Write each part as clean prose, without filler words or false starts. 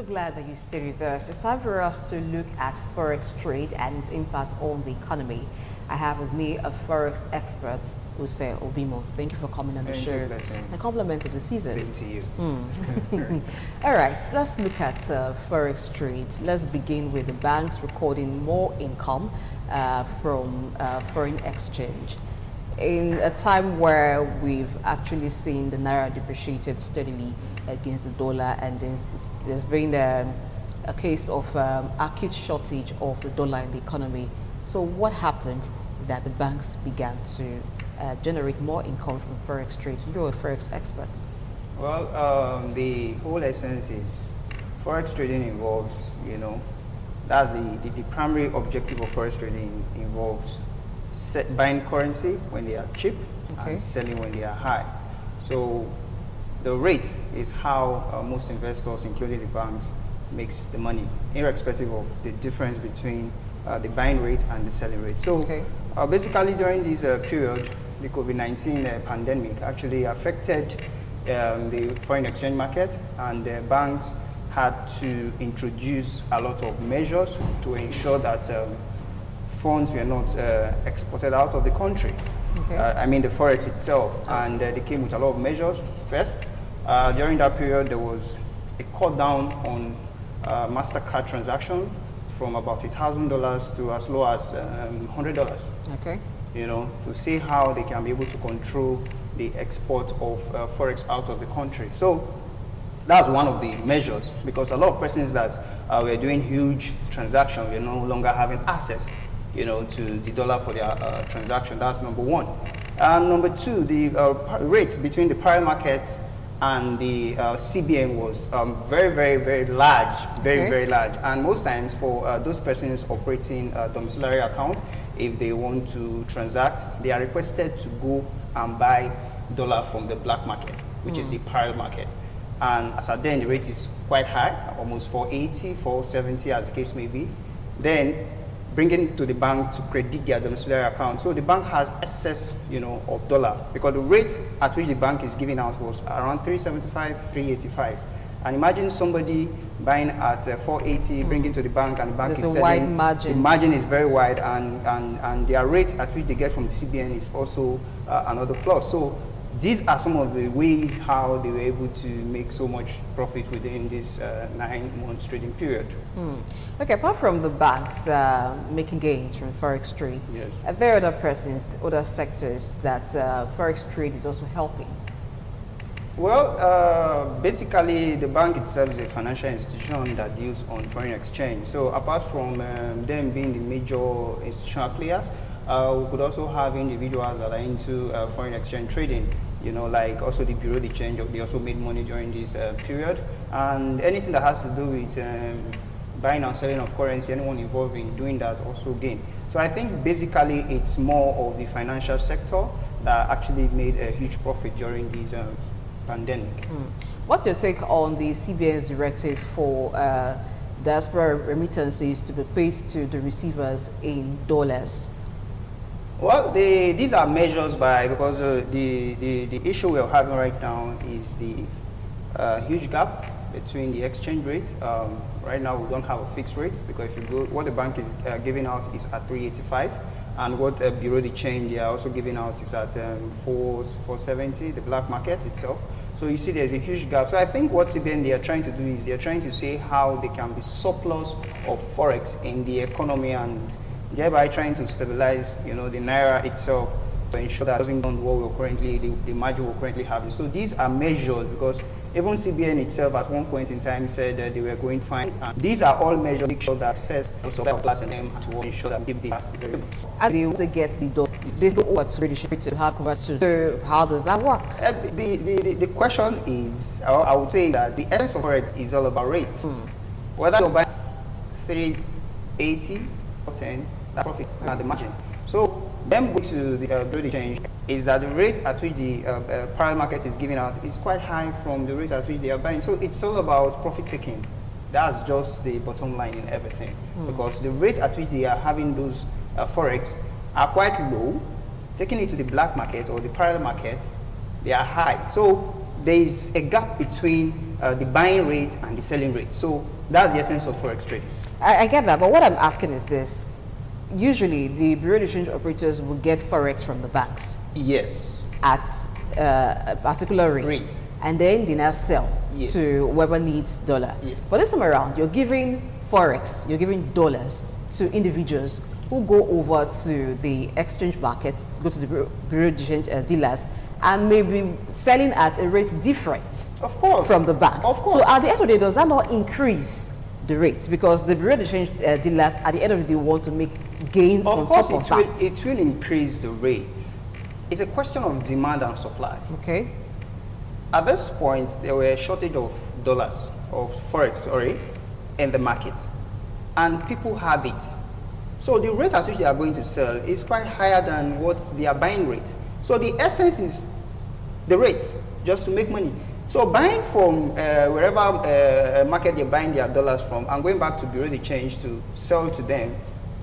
so glad that you stayed with us. It's time for us to look at Forex trade and its impact on the economy. I have with me a Forex expert, Use Obimo. Thank you for coming on the show. A compliment of the season. Same to you. All right, let's look at Forex trade. Let's begin with the banks recording more income from foreign exchange. In a time where we've actually seen the Naira depreciated steadily against the dollar, and there's been a case of acute shortage of the dollar in the economy. So what happened that the banks began to generate more income from Forex trade? You're a Forex expert. Well, the whole essence is Forex trading involves, that's the primary objective of Forex trading involves buying currency when they are cheap and selling when they are high. So the rate is how most investors, including the banks, makes the money, irrespective of the difference between the buying rate and the selling rate. So basically during this period, the COVID-19 pandemic actually affected the foreign exchange market, and the banks had to introduce a lot of measures to ensure that funds were not exported out of the country. I mean the Forex itself, and they came with a lot of measures. First, during that period, there was a cut down on MasterCard transaction from about $1,000 to as low as $100. To see how they can be able to control the export of Forex out of the country. So that's one of the measures, because a lot of persons that we're doing huge transactions, we're no longer having access to the dollar for their transaction. That's number one. And number two, the rates between the parallel market and the CBN was very large, very large. And most times for those persons operating a domiciliary account, if they want to transact, they are requested to go and buy dollar from the black market, which is the parallel market. And as at then, the rate is quite high, almost 480, 470 as the case may be. Then bringing it to the bank to credit their domiciliary account. So the bank has excess, of dollar, because the rate at which the bank is giving out was around 375, 385. And imagine somebody buying at 480, bringing to the bank, and the bank is selling. There's a wide margin. The margin is very wide, and their rate at which they get from the CBN is also another plus. So these are some of the ways how they were able to make so much profit within this 9 months trading period. Okay, apart from the banks making gains from Forex trade, are there other persons, other sectors that Forex trade is also helping? Well, basically the bank itself is a financial institution that deals on foreign exchange. So apart from them being the major institutional players, we could also have individuals that are into foreign exchange trading, like also the Bureau de Change. They also made money during this period. And anything that has to do with buying and selling of currency, anyone involved in doing that also gain. So I think basically it's more of the financial sector that actually made a huge profit during this pandemic. What's your take on the CBDS directive for diaspora remittances to be paid to the receivers in dollars? Well, these are measures because the issue we're having right now is the huge gap between the exchange rate. Right now we don't have a fixed rate, because if you go, what the bank is giving out is at 385, and what Bureau de Change they are also giving out is at 470, the black market itself. So you see there's a huge gap. So I think what CBN they are trying to do is they're trying to see how they can be surplus of Forex in the economy, and thereby trying to stabilize, the Naira itself, to ensure that it doesn't go on what we're currently, the margin we're currently having. So these are measures, because even CBN itself at one point in time said that they were going to find, and these are all measures to make sure that access of class and them to ensure that give the and they get the dollar. There's no what's really to have convert to. So how does that work? The question is, I would say that the essence of Forex is all about rates. Whether you buy 380 or 10, that profit and the margin. So them going to the Bureau de Change is that the rate at which the parallel market is giving out is quite high from the rate at which they are buying. So it's all about profit taking. That's just the bottom line in everything, because the rate at which they are having those Forex are quite low. Taking it to the black market or the parallel market, they are high. So there is a gap between the buying rate and the selling rate. So that's the essence of Forex trading. I get that, but what I'm asking is this. Usually, the Bureau de Change operators will get Forex from the banks. Yes. At a particular rate. And then they now sell to whoever needs dollar. Yes. But this time around, you're giving Forex, you're giving dollars to individuals who go over to the exchange markets, go to the Bureau de Change dealers, and maybe selling at a rate different from the bank. Of course. So at the end of the day, does that not increase the rates? Because the Bureau de Change dealers, at the end of the day, want to make gains on top of that. It will increase the rates. It's a question of demand and supply. Okay. At this point, there were a shortage of dollars, of Forex, in the market. And people have it. So the rate at which they are going to sell is quite higher than what they are buying rate. So the essence is the rate, just to make money. So buying from wherever market they're buying their dollars from and going back to Bureau de Change to sell to them,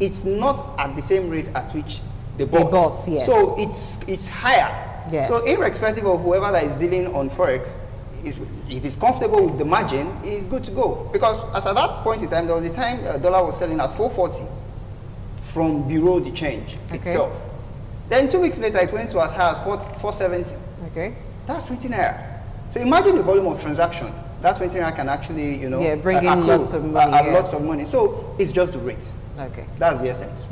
it's not at the same rate at which they bought. Yes. So it's higher. Yes. So irrespective of whoever that is dealing on Forex, if he's comfortable with the margin, he's good to go. Because as at that point in time, there was a time dollar was selling at 440 from Bureau de Change itself. Then 2 weeks later, it went to as high as 470. Okay. That's 20 naira. So imagine the volume of transaction. That 20 naira can actually, bring in lots of money. Lots of money. So it's just the rate. Okay. That's the essence.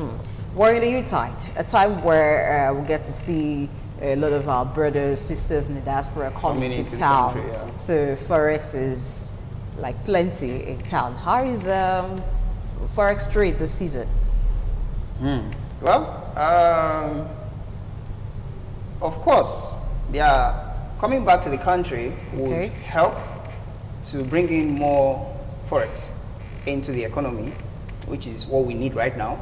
We're in the U-tide, a time where we get to see a lot of our brothers, sisters in the diaspora coming to town. Country, yeah. So Forex is like plenty in town. How is Forex trade this season? Well, of course, they are coming back to the country would help to bring in more Forex into the economy, which is what we need right now.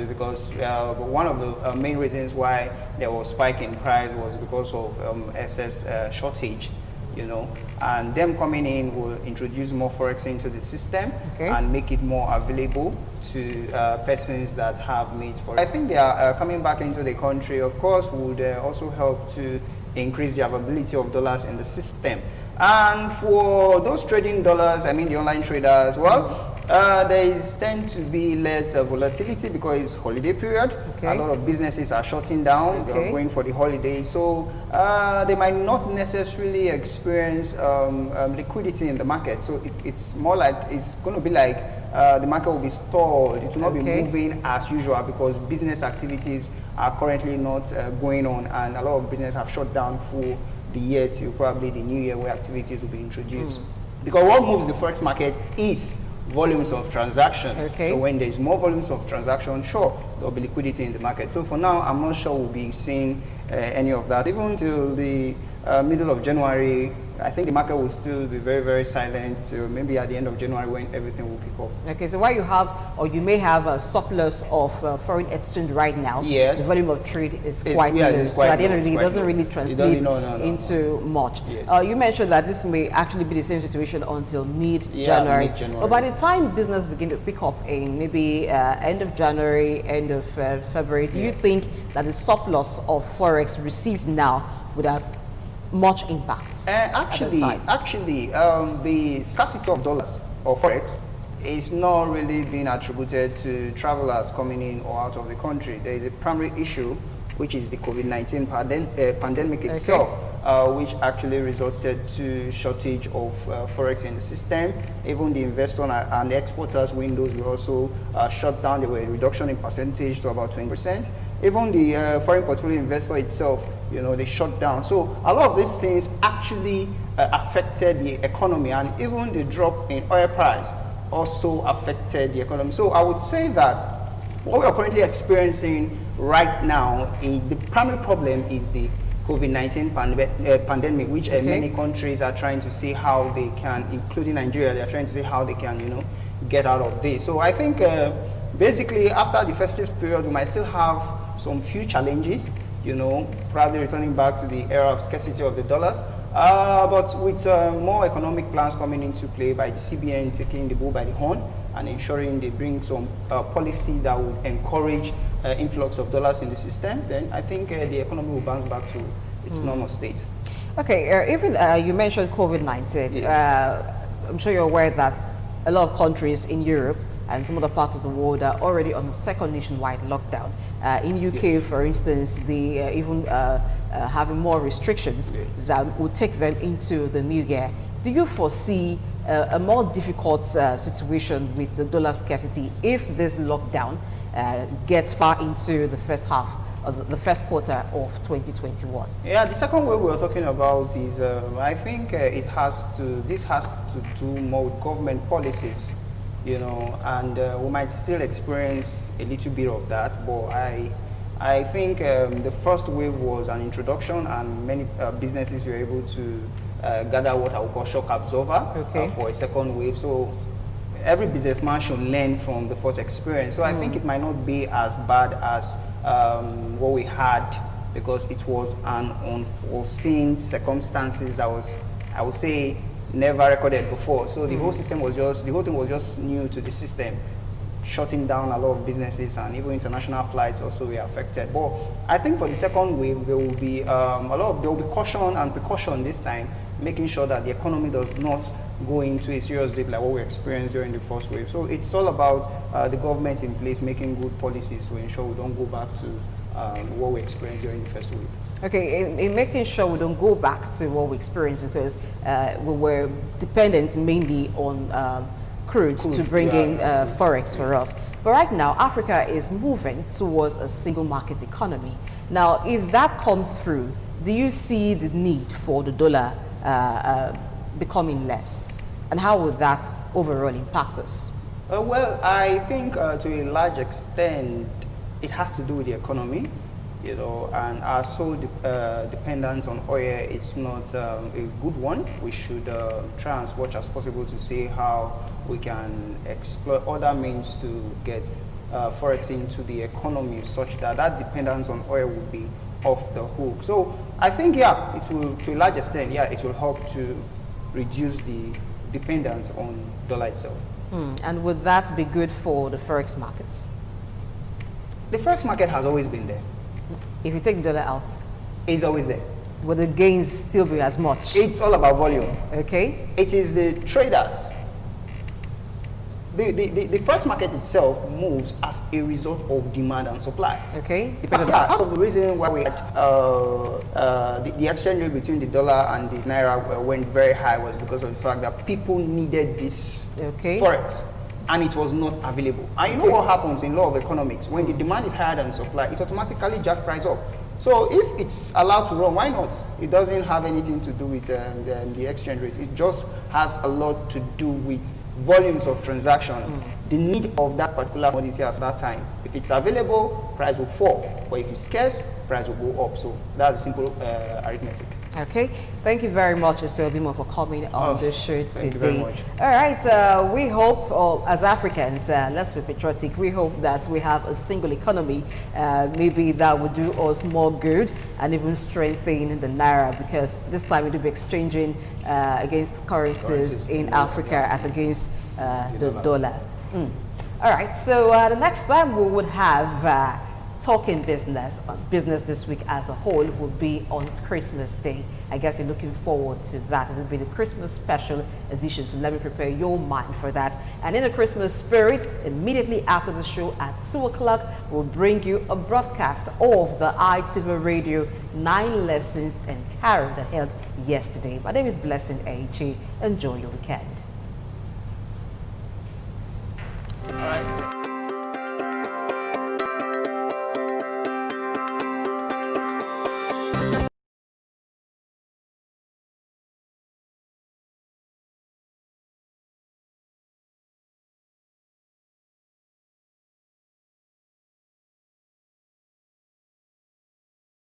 Because one of the main reasons why there was spike in price was because of excess shortage, and them coming in will introduce more Forex into the system and make it more available to persons that have needs for it. I think they are coming back into the country, of course, would also help to increase the availability of dollars in the system. And for those trading dollars, I mean the online traders, well, there tend to be less volatility because it's holiday period. A lot of businesses are shutting down, they are going for the holiday, so they might not necessarily experience liquidity in the market. So it's more like, it's going to be like the market will be stalled. It will not be moving as usual because business activities are currently not going on, and a lot of businesses have shut down for the year till probably the new year where activities will be introduced. Because what moves the Forex market is volumes of transactions. So when there's more volumes of transactions, sure, there'll be liquidity in the market. So for now, I'm not sure we'll be seeing any of that. Even till the middle of January, I think the market will still be very, very silent. So maybe at the end of January when everything will pick up. Okay, so while you have, or you may have a surplus of foreign exchange right now, the volume of trade is quite low. So at the end of the day, it doesn't really translate into much. You mentioned that this may actually be the same situation until mid-January. But by the time business begins to pick up in maybe end of January, end of February, do you think that the surplus of Forex received now would have much impact? Actually, the scarcity of dollars or Forex is not really being attributed to travelers coming in or out of the country. There is a primary issue, which is the COVID-19 pandemic itself, which actually resulted to shortage of Forex in the system. Even the investor and the exporters windows were also shut down. There were a reduction in percentage to about 20%. Even the foreign portfolio investor itself, they shut down. So a lot of these things actually affected the economy, and even the drop in oil price also affected the economy. So I would say that what we are currently experiencing right now, the primary problem is the COVID-19 pandemic, which many countries are trying to see how they can, including Nigeria, they are trying to see how they can, get out of this. So I think basically after the festive period, we might still have some few challenges, probably returning back to the era of scarcity of the dollars. But with more economic plans coming into play by the CBN taking the bull by the horn and ensuring they bring some policy that would encourage influx of dollars in the system, then I think the economy will bounce back to its normal state. Okay, even you mentioned COVID-19. Yes. I'm sure you're aware that a lot of countries in Europe and some other parts of the world are already on a second nationwide lockdown. In UK, Yes. for instance, they even having more restrictions Yes. that will take them into the new year. Do you foresee a more difficult situation with the dollar scarcity if this lockdown gets far into the first half of the first quarter of 2021? Yeah, the second way we're talking about is, I think this has to do more with government policies, and we might still experience a little bit of that, but I think the first wave was an introduction, and many businesses were able to gather what I would call shock absorber for a second wave. So every businessman should learn from the first experience. So I think it might not be as bad as what we had, because it was an unforeseen circumstances that was, I would say, never recorded before. So the whole thing was just new to the system, shutting down a lot of businesses, and even international flights also were affected. But I think for the second wave, there will be caution and precaution this time, making sure that the economy does not go into a serious dip like what we experienced during the first wave. So it's all about the government in place making good policies to ensure we don't go back to what we experienced during the first wave. Okay, in making sure we don't go back to what we experienced, because we were dependent mainly on crude to bring in Forex for us. But right now, Africa is moving towards a single market economy. Now, if that comes through, do you see the need for the dollar becoming less? And how would that overall impact us? Well, I think to a large extent, it has to do with the economy, and our sole dependence on oil, it's not a good one. We should try as much as possible to see how we can explore other means to get Forex into the economy, such that that dependence on oil will be off the hook. So I think, yeah, it will, to a large extent, yeah, it will help to reduce the dependence on dollar itself. And would that be good for the Forex markets? The Forex market has always been there. If you take the dollar out, It's always there. would the gains still be as much? It's all about volume. Okay. It is the traders. The Forex market itself moves as a result of demand and supply. Okay. That's part of the reason why we had the exchange rate between the dollar and the naira went very high, was because of the fact that people needed this Forex, and it was not available. And you know what happens in law of economics? When the demand is higher than supply, it automatically jack price up. So if it's allowed to run, why not? It doesn't have anything to do with the exchange rate. It just has a lot to do with volumes of transaction, the need of that particular commodity at that time. If it's available, price will fall. But if it's scarce, price will go up. So that's simple arithmetic. Okay. Thank you very much, Mr. Obimo, for coming on the show today. Thank you very much. All right. We hope, as Africans, let's be patriotic, we hope that we have a single economy. Maybe that would do us more good and even strengthen the naira, because this time we will be exchanging against currencies in Africa as against the dollar. All right. So the next time we would have talking business this week as a whole will be on Christmas Day. I guess you're looking forward to that. It will be the Christmas special edition, so let me prepare your mind for that. And in the Christmas spirit, immediately after the show at 2 o'clock, we'll bring you a broadcast of the ITV Radio 9 Lessons and Carol that held yesterday. My name is Blessing Aichi. Enjoy your weekend.